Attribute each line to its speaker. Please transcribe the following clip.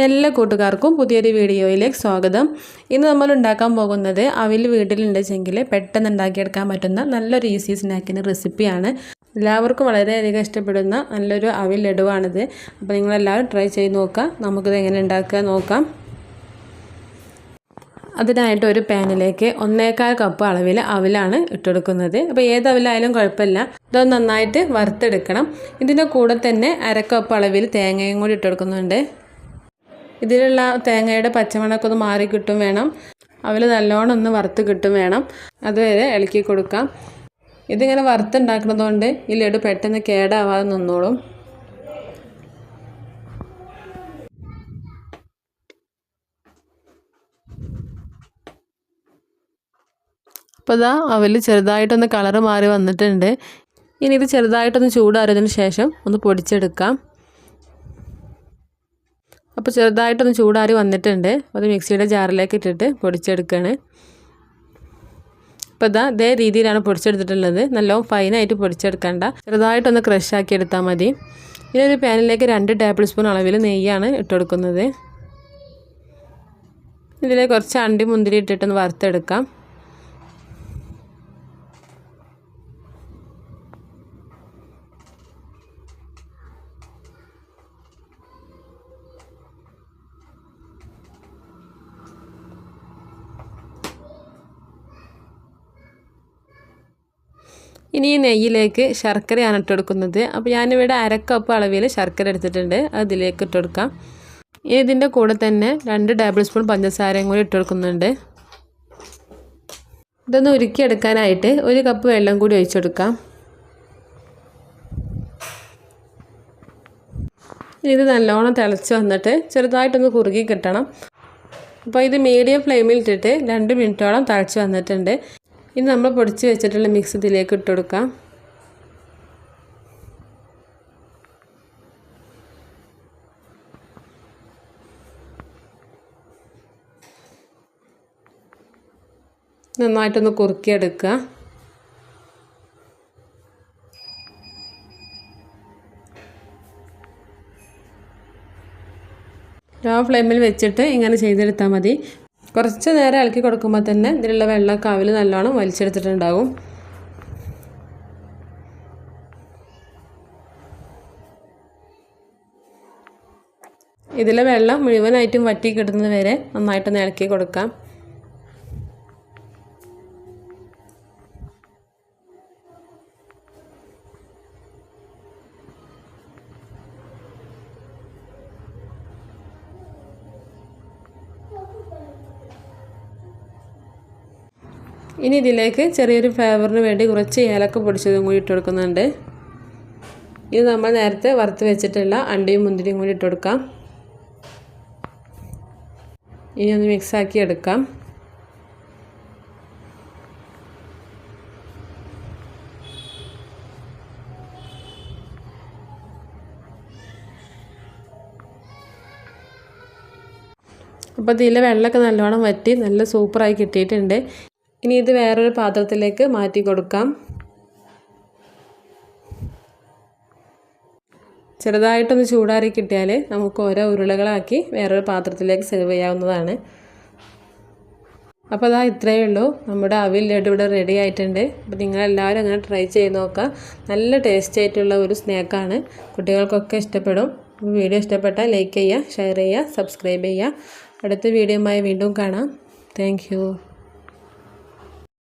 Speaker 1: എല്ലാ കൂട്ടുകാർക്കും പുതിയൊരു വീഡിയോയിലേക്ക് സ്വാഗതം. ഇന്ന് നമ്മൾ ഉണ്ടാക്കാൻ പോകുന്നത് അവിൽ വീട്ടിലുണ്ടെങ്കിൽ പെട്ടെന്ന് ഉണ്ടാക്കിയെടുക്കാൻ പറ്റുന്ന നല്ലൊരു ഈസി സ്നാക്കിൻ്റെ റെസിപ്പിയാണ്. എല്ലാവർക്കും വളരെയധികം ഇഷ്ടപ്പെടുന്ന നല്ലൊരു അവിൽ ലഡുവാണിത്. അപ്പോൾ നിങ്ങളെല്ലാവരും ട്രൈ ചെയ്ത് നോക്കാം. നമുക്കിത് എങ്ങനെ ഉണ്ടാക്കുക നോക്കാം. അതിനായിട്ട് ഒരു പാനിലേക്ക് 1/4 കപ്പ് അളവിൽ അവിലാണ് ഇട്ടെടുക്കുന്നത്. അപ്പോൾ ഏത് അവിലായാലും കുഴപ്പമില്ല. ഇതൊന്ന് നന്നായിട്ട് വറുത്തെടുക്കണം. ഇതിൻ്റെ കൂടെ തന്നെ 1/2 കപ്പ് അളവിൽ തേങ്ങയും കൂടി ഇട്ടെടുക്കുന്നുണ്ട്. ഇതിലുള്ള തേങ്ങയുടെ പച്ചമണമൊക്കെ ഒന്ന് മാറി കിട്ടും വേണം. അവിൽ നല്ലോണം ഒന്ന് വറുത്ത് കിട്ടും വേണം. അതുവരെ ഇളക്കി കൊടുക്കാം. ഇതിങ്ങനെ വറുത്തുണ്ടാക്കുന്നതുകൊണ്ട് ഈ ലഡു പെട്ടെന്ന് കേടാവാതെ നിന്നോളും. അപ്പോൾ ഇതാ അവിൽ ചെറുതായിട്ടൊന്ന് കളറ് മാറി വന്നിട്ടുണ്ട്. ഇനി ഇത് ചെറുതായിട്ടൊന്ന് ചൂടാറിയതിന് ശേഷം ഒന്ന് പൊടിച്ചെടുക്കാം. അപ്പോൾ ചെറുതായിട്ടൊന്ന് ചൂടാറി വന്നിട്ടുണ്ട്. അത് മിക്സിയുടെ ജാറിലേക്ക് ഇട്ടിട്ട് പൊടിച്ചെടുക്കുകയാണ്. അപ്പോൾ ഇതേ രീതിയിലാണ് പൊടിച്ചെടുത്തിട്ടുള്ളത്. നല്ലോണം ഫൈനായിട്ട് പൊടിച്ചെടുക്കണ്ട, ചെറുതായിട്ടൊന്ന് ക്രഷാക്കി എടുത്താൽ മതി. ഇനി ഒരു പാനിലേക്ക് 2 ടേബിൾ സ്പൂൺ അളവിൽ നെയ്യാണ് ഇട്ടുകൊടുക്കുന്നത്. ഇതിലേക്ക് കുറച്ച് അണ്ടി മുന്തിരി ഇട്ടിട്ടൊന്ന് വറുത്തെടുക്കാം. ഇനി ഈ നെയ്യിലേക്ക് ശർക്കരയാണ് ഇട്ടെടുക്കുന്നത്. അപ്പോൾ ഞാനിവിടെ 1/2 കപ്പ് അളവിൽ ശർക്കര എടുത്തിട്ടുണ്ട്. അതിലേക്ക് ഇട്ടെടുക്കാം. ഇനി ഇതിൻ്റെ കൂടെ തന്നെ 2 ടേബിൾ സ്പൂൺ പഞ്ചസാരയും കൂടി ഇട്ടെടുക്കുന്നുണ്ട്. ഇതൊന്ന് ഉരുക്കിയെടുക്കാനായിട്ട് 1 കപ്പ് വെള്ളം കൂടി ഒഴിച്ചെടുക്കാം. ഇത് നല്ലോണം തിളച്ച് വന്നിട്ട് ചെറുതായിട്ടൊന്ന് കുറുകി കിട്ടണം. അപ്പോൾ ഇത് മീഡിയം ഫ്ലെയിമിൽ ഇട്ടിട്ട് 2 മിനിറ്റോളം തിളച്ച് വന്നിട്ടുണ്ട്. ഇനി നമ്മൾ പൊടിച്ച് വെച്ചിട്ടുള്ള മിക്സ് ഇതിലേക്ക് ഇട്ട് കൊടുക്കാം. നന്നായിട്ടൊന്ന് കുറുക്കിയെടുക്കുക. ലോ ഫ്ലെയിമിൽ വെച്ചിട്ട് ഇങ്ങനെ ചെയ്തെടുത്താൽ മതി. കുറച്ച് നേരം ഇളക്കി കൊടുക്കുമ്പോൾ തന്നെ ഇതിലുള്ള വെള്ളമൊക്കെ അവിൽ നല്ലോണം വലിച്ചെടുത്തിട്ടുണ്ടാവും. ഇതിലെ വെള്ളം മുഴുവനായിട്ടും വറ്റി കിട്ടുന്നത് വരെ നന്നായിട്ടൊന്ന് ഇളക്കി കൊടുക്കാം. ഇനി ഇതിലേക്ക് ചെറിയൊരു ഫ്ലേവറിന് വേണ്ടി കുറച്ച് ഏലക്ക പൊടിച്ചതും കൂടി ഇട്ട് കൊടുക്കുന്നുണ്ട്. ഇത് നമ്മൾ നേരത്തെ വറുത്ത് വെച്ചിട്ടുള്ള അണ്ടിയും മുന്തിരിയും കൂടി ഇട്ട് കൊടുക്കാം. ഇനി ഒന്ന് മിക്സാക്കി എടുക്കാം. അപ്പോൾ ഇതിലെ വെള്ളമൊക്കെ നല്ലോണം വറ്റി നല്ല സൂപ്പറായി കിട്ടിയിട്ടുണ്ട്. ഇനി ഇത് വേറൊരു പാത്രത്തിലേക്ക് മാറ്റി കൊടുക്കാം. ചെറുതായിട്ടൊന്ന് ചൂടാറി കിട്ടിയാൽ നമുക്ക് ഓരോ ഉരുളകളാക്കി വേറൊരു പാത്രത്തിലേക്ക് സെർവ് ചെയ്യാവുന്നതാണ്. അപ്പോൾ അതാ ഇത്രയേ ഉള്ളൂ. നമ്മുടെ അവിൽ ലഡു ഇവിടെ റെഡി ആയിട്ടുണ്ട്. അപ്പോൾ നിങ്ങളെല്ലാവരും അങ്ങനെ ട്രൈ ചെയ്ത് നോക്കുക. നല്ല ടേസ്റ്റ് ആയിട്ടുള്ള ഒരു സ്നാക്കാണ്. കുട്ടികൾക്കൊക്കെ ഇഷ്ടപ്പെടും. വീഡിയോ ഇഷ്ടപ്പെട്ടാൽ ലൈക്ക് ചെയ്യുക, ഷെയർ ചെയ്യുക, സബ്സ്ക്രൈബ് ചെയ്യുക. അടുത്ത വീഡിയോയുമായി വീണ്ടും കാണാം. താങ്ക്